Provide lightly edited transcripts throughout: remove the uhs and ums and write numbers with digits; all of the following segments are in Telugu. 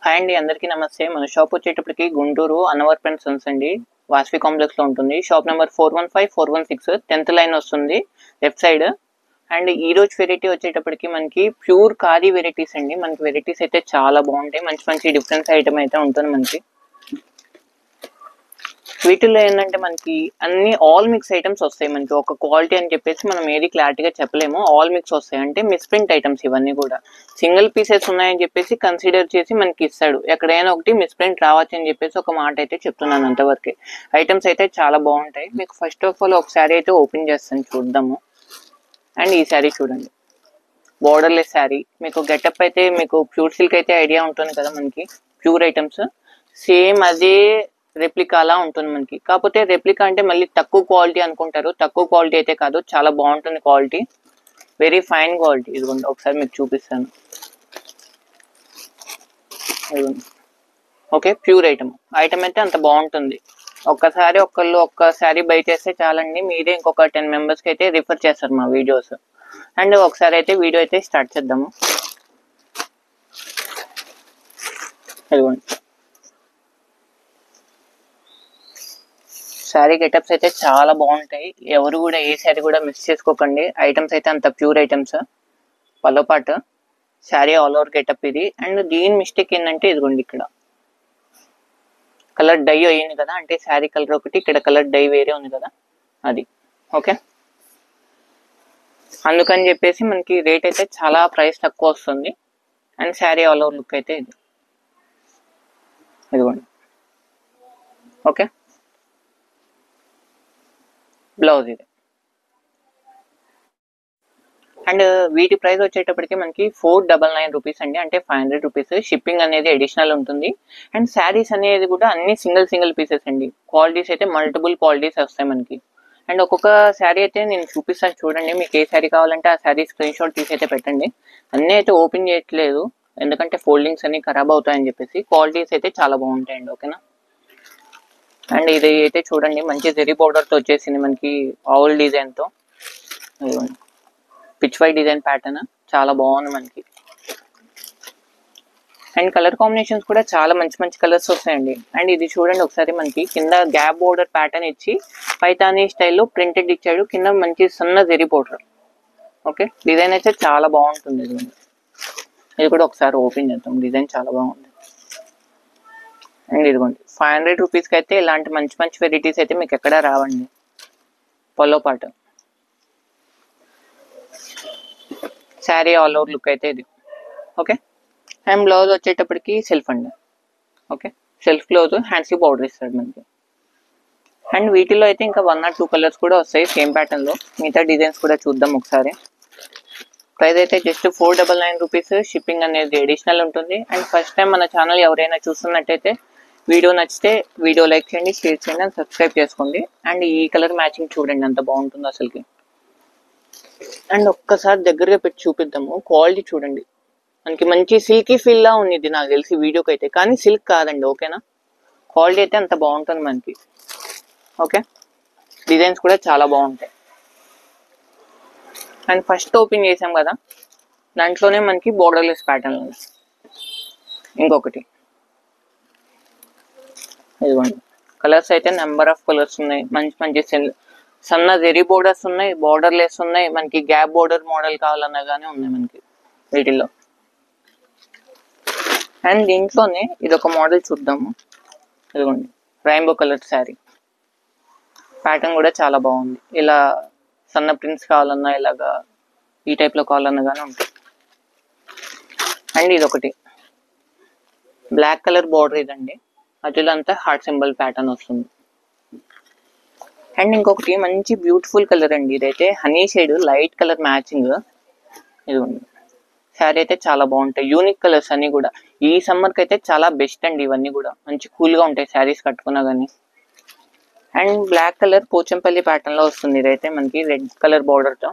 హాయ్ అండి, అందరికీ నమస్తే. మన షాప్ వచ్చేటప్పటికి గుంటూరు అన్నవర్ అండ్ సన్స్ అండి, వాసవి కాంప్లెక్స్ లో ఉంటుంది. షాప్ నెంబర్ 415 416 10th లైన్ వస్తుంది, లెఫ్ట్ సైడ్. అండ్ ఈ రోజు వెరైటీ వచ్చేటప్పటికి మనకి ప్యూర్ ఖాదీ వెరైటీస్ అండి. మనకి వెరైటీస్ అయితే చాలా బాగుంటాయి, మంచి మంచి డిఫరెన్స్ ఐటమ్ అయితే ఉంటుంది మనకి. వీటిల్లో ఏంటంటే మనకి అన్ని ఆల్ మిక్స్ ఐటమ్స్ వస్తాయి. మనకి ఒక క్వాలిటీ అని చెప్పేసి మనం ఏది క్లారిటీగా చెప్పలేము. ఆల్ మిక్స్ వస్తాయి అంటే మిస్ప్రింట్ ఐటమ్స్ ఇవన్నీ కూడా. సింగిల్ పీసెస్ ఉన్నాయని చెప్పేసి కన్సిడర్ చేసి మనకి ఇస్తాడు. ఎక్కడైనా ఒకటి మిస్ప్రింట్ రావచ్చు అని చెప్పేసి ఒక మాట అయితే చెప్తున్నాను, అంతవరకే. ఐటమ్స్ అయితే చాలా బాగుంటాయి. మీకు ఫస్ట్ ఆఫ్ ఆల్ ఒక శారీ అయితే ఓపెన్ చేస్తాను, చూద్దాము. అండ్ ఈ శారీ చూడండి, బోర్డర్లెస్ శారీ. మీకు గెటప్ అయితే మీకు ప్యూర్ సిల్క్ అయితే ఐడియా ఉంటుంది కదా, మనకి ప్యూర్ ఐటమ్స్ సేమ్ అదే రెప్లికా అలా ఉంటుంది మనకి. కాకపోతే రెప్లికా అంటే మళ్ళీ తక్కువ క్వాలిటీ అనుకుంటారు, తక్కువ క్వాలిటీ అయితే కాదు, చాలా బాగుంటుంది క్వాలిటీ, వెరీ ఫైన్ క్వాలిటీ. ఇదిగోండి ఒకసారి మీకు చూపిస్తాను. ఓకే, ప్యూర్ ఐటమ్ అయితే అంత బాగుంటుంది. ఒక్కసారి ఒక్క శారీ బై చేస్తే చాలండి, మీరే ఇంకొక 10 మెంబర్స్కి అయితే రిఫర్ చేస్తారు మా వీడియోస్. అండ్ ఒకసారి అయితే వీడియో అయితే స్టార్ట్ చేద్దాము. ఇదిగోండి, శారీ గెటప్స్ అయితే చాలా బాగుంటాయి. ఎవరు కూడా ఏ శారీ కూడా మిస్ చేసుకోకండి. ఐటమ్స్ అయితే అంత ప్యూర్ ఐటమ్స్. పల్లో పాటు శారీ ఆల్ ఓవర్ గెటప్ ఇది. అండ్ దీని మిస్టేక్ ఏంటంటే ఇదిగోండి, ఇక్కడ కలర్ డై అయ్యింది కదా, అంటే శారీ కలర్ ఒకటి, ఇక్కడ కలర్ డై వేరే ఉంది కదా, అది. ఓకే, అందుకని చెప్పేసి మనకి రేట్ అయితే చాలా ప్రైస్ తక్కువ వస్తుంది. And sari all over look అయితే ఇది, ఇదిగోండి. ఓకే, బ్లౌజ్ ఇది. అండ్ వీటి ప్రైస్ వచ్చేటప్పటికి మనకి 499 రూపీస్ అండి, అంటే 500 రూపీస్. షిప్పింగ్ అనేది అడిషనల్ ఉంటుంది. అండ్ శారీస్ అనేది కూడా అన్ని సింగిల్ పీసెస్ అండి. క్వాలిటీస్ అయితే మల్టిపుల్ క్వాలిటీస్ వస్తాయి మనకి. అండ్ ఒక్కొక్క శారీ అయితే నేను చూపిస్తాను చూడండి. మీకు ఏ శారీ కావాలంటే ఆ శారీ స్క్రీన్ షాట్ తీసి అయితే పెట్టండి. అన్నీ అయితే ఓపెన్ చేయట్లేదు, ఎందుకంటే ఫోల్డింగ్స్ అన్ని ఖరాబ్ అవుతాయని చెప్పేసి. క్వాలిటీస్ అయితే చాలా బాగుంటాయండి, ఓకేనా. అండ్ ఇది అయితే చూడండి, మంచి జెరీ బోర్డర్తో వచ్చేసింది మనకి, ఆవుల్ డిజైన్తో. పిచ్ వై డిజైన్ ప్యాటర్న్ చాలా బాగుంది మనకి. అండ్ కలర్ కాంబినేషన్స్ కూడా చాలా మంచి కలర్స్ వస్తాయండి. అండ్ ఇది చూడండి ఒకసారి, మనకి కింద గ్యాప్ బోర్డర్ ప్యాటర్న్ ఇచ్చి పైతానీ స్టైల్లో ప్రింటెడ్ ఇచ్చాడు, కింద మంచి సన్న జెరీ బోర్డర్. ఓకే, డిజైన్ అయితే చాలా బాగుంటుంది. ఇది కూడా ఒకసారి ఓపెన్ చేద్దాం, డిజైన్ చాలా బాగుంది. అండ్ ఇదిగోండి 500 రూపీస్కి అయితే ఇలాంటి మంచి వెరైటీస్ అయితే మీకు ఎక్కడా రావండి. పల్లో పాటు శారీ ఆల్ ఓవర్ లుక్ అయితే ఇది. ఓకే, అండ్ బ్లౌజ్ వచ్చేటప్పటికి సెల్ఫ్ అండి. ఓకే, సెల్ఫ్ బ్లౌజ్, హ్యాండ్స్కి బార్డర్ ఇస్తాడు మనకి. అండ్ వీటిలో అయితే ఇంకా 1 or 2 కలర్స్ కూడా వస్తాయి సేమ్ ప్యాటర్న్లో. మిగతా డిజైన్స్ కూడా చూద్దాం ఒకసారి. ప్రైస్ అయితే జస్ట్ 499 రూపీస్. షిప్పింగ్ అనేది అడిషనల్ ఉంటుంది. అండ్ ఫస్ట్ టైం మన ఛానల్ ఎవరైనా చూస్తున్నట్టయితే వీడియో నచ్చితే వీడియో లైక్ చేయండి, షేర్ చేయండి, అండ్ సబ్స్క్రైబ్ చేసుకోండి. అండ్ ఈ కలర్ మ్యాచింగ్ చూడండి ఎంత బాగుంటుందో అసలుకి. అండ్ ఒక్కసారి దగ్గరగా పెట్టి చూపిద్దాము. క్వాలిటీ చూడండి, మనకి మంచి సిల్కీ ఫీల్ లా ఉంది ఇది, నాకు తెలిసి వీడియోకి అయితే. కానీ సిల్క్ కాదండి, ఓకేనా. క్వాలిటీ అయితే అంత బాగుంటుంది మనకి. ఓకే, డిజైన్స్ కూడా చాలా బాగుంటాయి. అండ్ ఫస్ట్ ఓపెన్ చేసాం కదా, దాంట్లోనే మనకి బోర్డర్లెస్ ప్యాటర్న్ ఉంది. ఇంకొకటి ఇదిగోండి, కలర్స్ అయితే నెంబర్ ఆఫ్ కలర్స్ ఉన్నాయి. మంచి సన్న జెరీ బోర్డర్స్ ఉన్నాయి, బోర్డర్లెస్ ఉన్నాయి, మనకి గ్యాప్ బోర్డర్ మోడల్ కావాలన్నా కానీ ఉన్నాయి మనకి వీటిల్లో. అండ్ దీంట్లోనే ఇదొక మోడల్ చూద్దాము. ఇదిగోండి, రెయిన్బో కలర్ శారీ ప్యాటర్న్ కూడా చాలా బాగుంది. ఇలా సన్న ప్రింట్స్ కావాలన్నా, ఇలాగా ఈ టైప్లో కావాలన్నా కానీ ఉంటాయి. అండ్ ఇదొకటి బ్లాక్ కలర్ బార్డర్ ఇదండి, అటులో అంతా హార్ట్ సింబల్ ప్యాటర్న్ వస్తుంది. అండ్ ఇంకొకటి మంచి బ్యూటిఫుల్ కలర్ అండి, ఇదైతే honey shade light colour matching. ఇదిగోండి, శారీ అయితే చాలా బాగుంటాయి. యూనిక్ కలర్స్ అన్ని కూడా ఈ సమ్మర్కి అయితే చాలా బెస్ట్ అండి. ఇవన్నీ కూడా మంచి కూల్గా ఉంటాయి శారీస్ కట్టుకున్నా కానీ. అండ్ బ్లాక్ కలర్ పోచంపల్లి ప్యాటర్న్లో వస్తుంది. ఇదైతే మనకి రెడ్ కలర్ బార్డర్తో.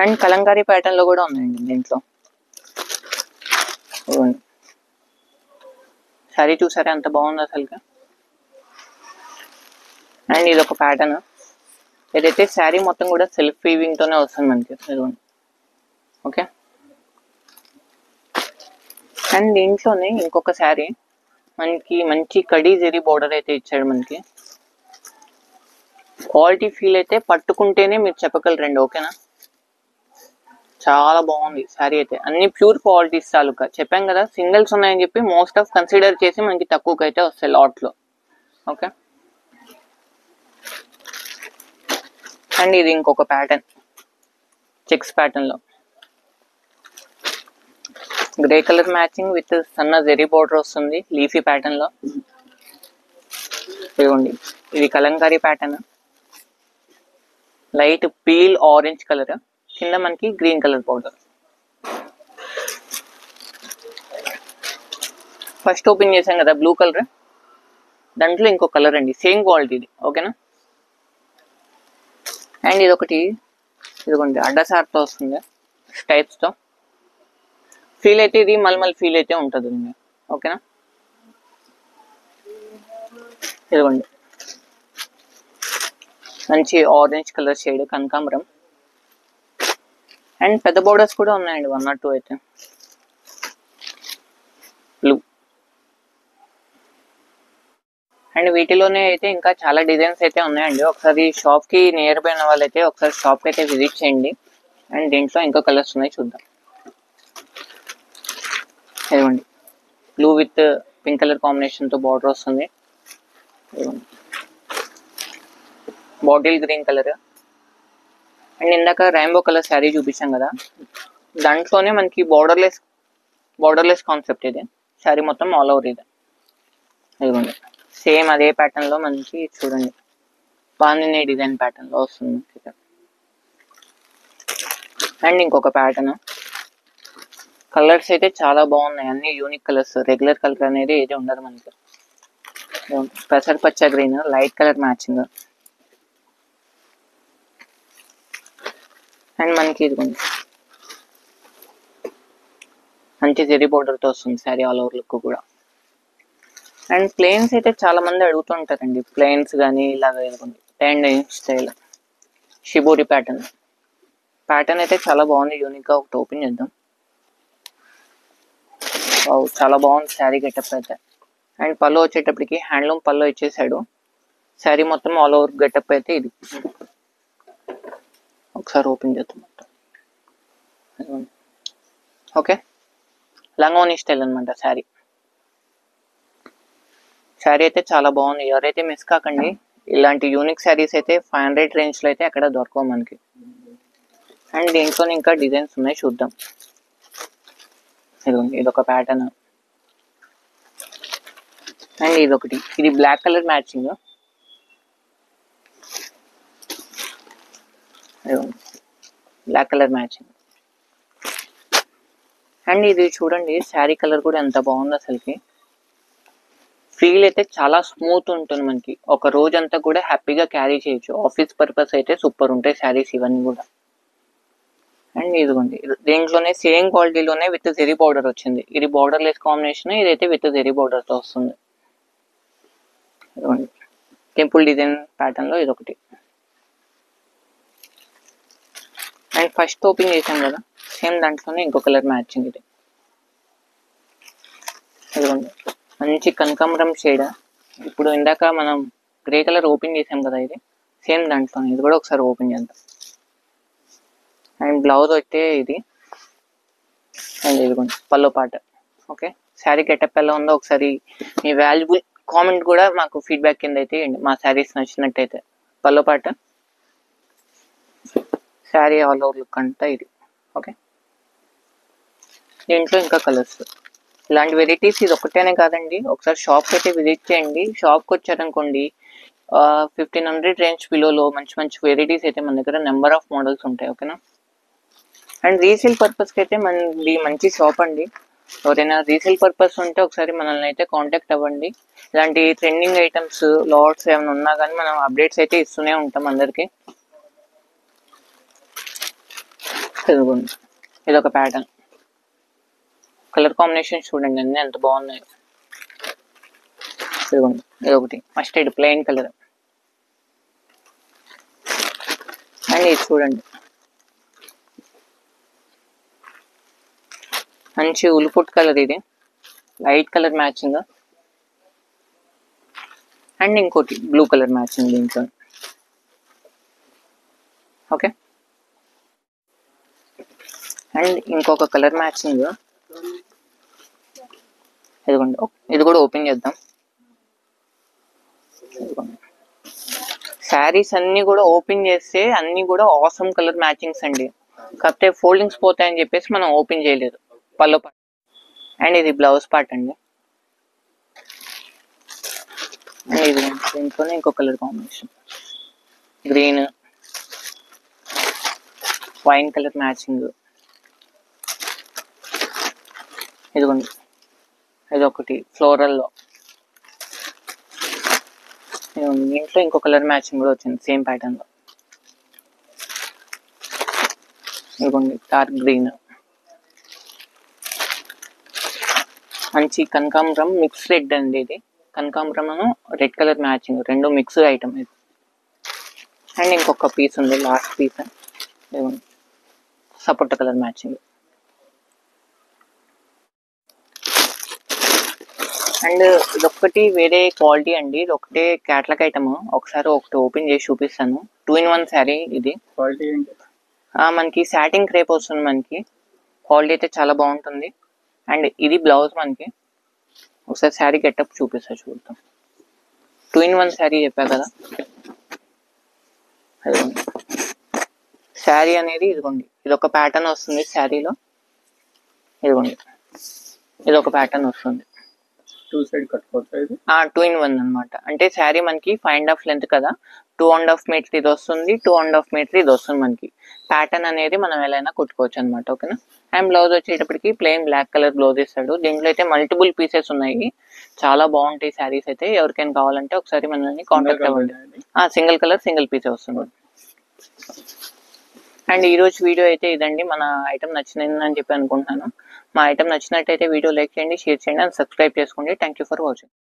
అండ్ కలంకారీ ప్యాటర్న్లో కూడా ఉన్నాయండి దీంట్లో. శారీ చూసారా ఎంత బాగుంది అసలుగా. అండ్ ఇది ఒక ప్యాటర్న్, ఏదైతే శారీ మొత్తం కూడా సెల్ఫ్ వీవింగ్తోనే వస్తుంది మనకి. ఓకే, అండ్ దీంట్లోనే ఇంకొక శారీ మనకి మంచి కడీ జరీ బోర్డర్ అయితే ఇచ్చాడు. మనకి క్వాలిటీ ఫీల్ అయితే పట్టుకుంటేనే మీరు చెప్పగలరండి. ఓకేనా, చాలా బాగుంది శారీ అయితే. అన్ని ప్యూర్ క్వాలిటీస్ తాలూకా. చెప్పాం కదా సింగిల్స్ ఉన్నాయని చెప్పి మోస్ట్ ఆఫ్ కన్సిడర్ చేసి మనకి తక్కువకి అయితే వస్తాయి లాట్లో. ఓకే, అండ్ ఇది ఇంకొక ప్యాటర్న్, చెక్స్ ప్యాటర్న్ లో గ్రే కలర్ మ్యాచింగ్ విత్ సన్న జెరీ బోర్డర్ వస్తుంది లీఫీ ప్యాటర్న్ లో. ఇదిగోండి, ఇది Kalamkari pattern, light peel orange colour, కింద మనకి green colour border. First open చేసాం కదా బ్లూ కలర్, దాంట్లో ఇంకో కలర్ అండి, సేమ్ క్వాలిటీ ఇది. ఓకేనా, అండ్ ఇదొకటి, ఇదిగోండి అడ్డసార్తో వస్తుంది స్టైప్స్ తో. ఫీల్ అయితే ఇది మల్మల్ ఫీల్ అయితే ఉంటుంది. ఓకేనా, ఇదిగోండి మంచి ఆరెంజ్ కలర్ షేడ్ కనకాంబరం. అండ్ పెద్ద బోర్డర్స్ కూడా ఉన్నాయండి, 1 or 2 అయితే. బ్లూ, అండ్ వీటిలోనే అయితే ఇంకా చాలా డిజైన్స్ అయితే ఉన్నాయండి. ఒకసారి షాప్ కి నియర్ బై ఉన్న వాళ్ళైతే ఒకసారి షాప్ కి అయితే విజిట్ చేయండి. అండ్ దీంట్లో ఇంకా కలర్స్ ఉన్నాయి, చూద్దాం. ఇదిగోండి blue with pink colour combination తో బార్డర్ వస్తుంది. బాటిల్ గ్రీన్ కలర్, అండ్ ఇందాక రెయిన్బో కలర్ శారీ చూపించాం కదా, దాంట్లోనే మనకి బార్డర్లెస్ కాన్సెప్ట్ ఇది. శారీ మొత్తం ఆల్ ఓవర్ ఇది. ఇదిగోండి సేమ్ అదే ప్యాటర్న్ లో మనకి చూడండి బాగుంది, డిజైన్ ప్యాటర్న్ లో వస్తుంది. అండ్ ఇంకొక ప్యాటర్న్, కలర్స్ అయితే చాలా బాగున్నాయి, అన్ని యూనిక్ కలర్స్. రెగ్యులర్ కలర్ అనేది ఏది ఉండదు మనకి. పెసర పచ్చ green, light colour matching. And మనకి ఇదిగోండి మంచి జెరీ బోర్డర్ తో వస్తుంది శారీ ఆల్ ఓవర్ లుక్ కూడా. అండ్ ప్లేన్స్ అయితే చాలా మంది అడుగుతుంటారండి, ప్లేన్స్ కానీ ఇలాగ. ఇదిగోండి 10 స్టైల్ షిబోరి ప్యాటర్న్ అయితే చాలా బాగుంది, యూనిక్ గా. ఒకటి ఓపెన్ చేద్దాం. చాలా బాగుంది శారీ గెటప్ అయితే. అండ్ పళ్ళు వచ్చేటప్పటికి హ్యాండ్లూమ్ పళ్ళు ఇచ్చేసాడు. శారీ మొత్తం ఆల్ ఓవర్ గెటప్ అయితే ఇది. ఒకసారి ఓపెన్ చేద్దాం మొత్తం. ఓకే, లంగోని స్టైల్ అనమాట శారీ. శారీ అయితే చాలా బాగుంది, ఎవరైతే మిస్ కాకండి. ఇలాంటి యూనిక్ శారీస్ అయితే 500 రేంజ్ లో అయితే ఎక్కడ దొరకవు మనకి. అండ్ దీంట్లో ఇంకా డిజైన్స్ ఉన్నాయి, చూద్దాం. ఇదిగోండి ఇదొక ప్యాటర్న్, అండ్ ఇదొకటి, ఇది black colour matching. Black colour matching. And ఇది చూడండి శారీ కలర్ కూడా ఎంత బాగుంది అసలుకి. ఫీల్ అయితే చాలా స్మూత్ ఉంటుంది మనకి, ఒక రోజంతా కూడా హ్యాపీగా క్యారీ చేయొచ్చు. ఆఫీస్ పర్పస్ అయితే సూపర్ ఉంటాయి శారీస్ ఇవన్నీ కూడా. అండ్ ఇదిగోండి దీంట్లోనే సేమ్ క్వాలిటీలోనే విత్ జెరీ బోర్డర్ వచ్చింది. ఇది బోర్డర్ లెస్ కాంబినేషన్, ఇదైతే విత్ జెరీ బోర్డర్ తో వస్తుంది. ఇదిగోండి టెంపుల్ డిజైన్ ప్యాటర్న్ లో ఇదొకటి. అండ్ ఫస్ట్ ఓపెన్ చేసాం కదా సేమ్ దాంట్లోనే ఇంకో కలర్ మ్యాచింగ్ ఇది. ఇదిగోండి మంచి కనకాంబరం షేడ్. ఇప్పుడు ఇందాక మనం గ్రే కలర్ ఓపెన్ చేసాం కదా, ఇది సేమ్ దాంట్లోనే ఇది కూడా ఒకసారి ఓపెన్ చేద్దాం. అండ్ బ్లౌజ్ అయితే ఇది. అండ్ ఇదిగోండి పల్లో పాట. ఓకే, శారీ గెటప్ ఎలా ఉందో ఒకసారి మీ వాల్యుబుల్ కామెంట్ కూడా మాకు ఫీడ్బ్యాక్ కింద అయితే ఇవ్వండి, మా శారీస్ నచ్చినట్టయితే. పల్లో పాట, శారీ ఆల్ ఓవర్ లుక్ అంతా ఇది. ఓకే, దీంట్లో ఇంకా కలర్స్, ఇలాంటి వెరైటీస్ ఇది ఒకటేనే కాదండి. ఒకసారి షాప్కి అయితే విజిట్ చేయండి. షాప్కి వచ్చారనుకోండి 1500 రేంజ్ బిలోలో మంచి మంచి వెరైటీస్ అయితే మన దగ్గర నెంబర్ ఆఫ్ మోడల్స్ ఉంటాయి. ఓకేనా, అండ్ రీసేల్ పర్పస్కి అయితే మనది మంచి షాప్ అండి. ఎవరైనా రీసేల్ పర్పస్ ఉంటే ఒకసారి మనల్ని అయితే కాంటాక్ట్ అవ్వండి. ఇలాంటి ట్రెండింగ్ ఐటమ్స్ లాట్స్ ఏమైనా ఉన్నా కానీ మనం అప్డేట్స్ అయితే ఇస్తూనే ఉంటాం అందరికి. ఇది ఒక ప్యాటర్న్, కలర్ కాంబినేషన్ చూడండి అన్నీ ఎంత బాగున్నాయి. ఇదిగోండి ఇదొకటి మస్టర్డ్ ప్లెయిన్ కలర్. అండ్ ఇది చూడండి మంచి ఉల్లిపుట్ కలర్, ఇది లైట్ కలర్ మ్యాచింగ్ అండ్ ఇంకోటి బ్లూ కలర్ మ్యాచింగ్ దీంట్లో. ఓకే, అండ్ ఇంకొక కలర్ మ్యాచింగ్ ఇదిగోండి. ఇది కూడా ఓపెన్ చేద్దాం. శారీస్ అన్ని కూడా ఓపెన్ చేస్తే అన్ని కూడా ఆసమ్ కలర్ మ్యాచింగ్స్ అండి. కాకపోతే ఫోల్డింగ్స్ పోతాయని చెప్పేసి మనం ఓపెన్ చేయలేదు. పల్లో పార్ట్ అండ్ ఇది బ్లౌజ్ పార్ట్ అండి. అండ్ ఇది దీంట్లోనే ఇంకో colour combination green wine colour matching. ఇదిగోండి, ఇది ఒకటి ఫ్లోరల్లో. దీంట్లో ఇంకో కలర్ మ్యాచింగ్ కూడా వచ్చింది సేమ్ ప్యాటర్న్ లో. ఇదిగోండి డార్క్ గ్రీన్, మంచి కనకాంబరం మిక్స్ రెడ్ అండి. ఇది కనకాంబరం రెడ్ కలర్ మ్యాచింగ్, రెండు మిక్స్ ఐటమ్ ఇది. అండ్ ఇంకొక పీస్ ఉంది లాస్ట్ పీస్, సపోటా కలర్ మ్యాచింగ్. అండ్ ఇదొక్కటి వేరే క్వాలిటీ అండి, ఇది ఒకటే క్యాటలాగ్ ఐటమ్. ఒకసారి ఒకటి ఓపెన్ చేసి చూపిస్తాను. 2-in-1 శారీ ఇది. మనకి సాటిన్ క్రేప్ వస్తుంది మనకి. క్వాలిటీ అయితే చాలా బాగుంటుంది. అండ్ ఇది బ్లౌజ్ మనకి. ఒకసారి శారీ గెటప్ చూపిస్తా చూద్దాం. 2-in-1 శారీ చెప్పా కదా. శారీ అనేది ఇదిగోండి, ఇది ఒక ప్యాటర్న్ వస్తుంది శారీలో. ఇదిగోండి, ఇది ఒక ప్యాటర్న్ వస్తుంది. 2-in-1 అనమాట. అంటే శారీ మనకి 5.5 లెంత్ కదా, 2.5 మీటర్ ఇది వస్తుంది, 2.5 మీటర్ ఇది వస్తుంది మనకి. ప్యాటర్న్ అనేది మనం ఎలా అయినా కుట్టుకోవచ్చు అనమాట. ఓకేనా. అండ్ బ్లౌజ్ వచ్చేటప్పటికి ప్లెయిన్ బ్లాక్ కలర్ బ్లౌజ్ ఇస్తాడు. దీంట్లో అయితే మల్టిపుల్ పీసెస్ ఉన్నాయి, చాలా బాగుంటాయి శారీస్ అయితే. ఎవరికైనా కావాలంటే ఒకసారి మనల్ని కాంటాక్ట్ అవ్వండి. సింగిల్ కలర్ సింగిల్ పీసే వస్తుంది. అండ్ ఈ రోజు వీడియో అయితే ఇదండి. మన ఐటమ్ నచ్చిందని చెప్పి అనుకుంటున్నాను. మా ఐటమ్ నచ్చినట్టయితే వీడియో లైక్ చేయండి, షేర్ చేయండి అండ్ సబ్స్క్రైబ్ చేసుకోండి. Thank you for watching.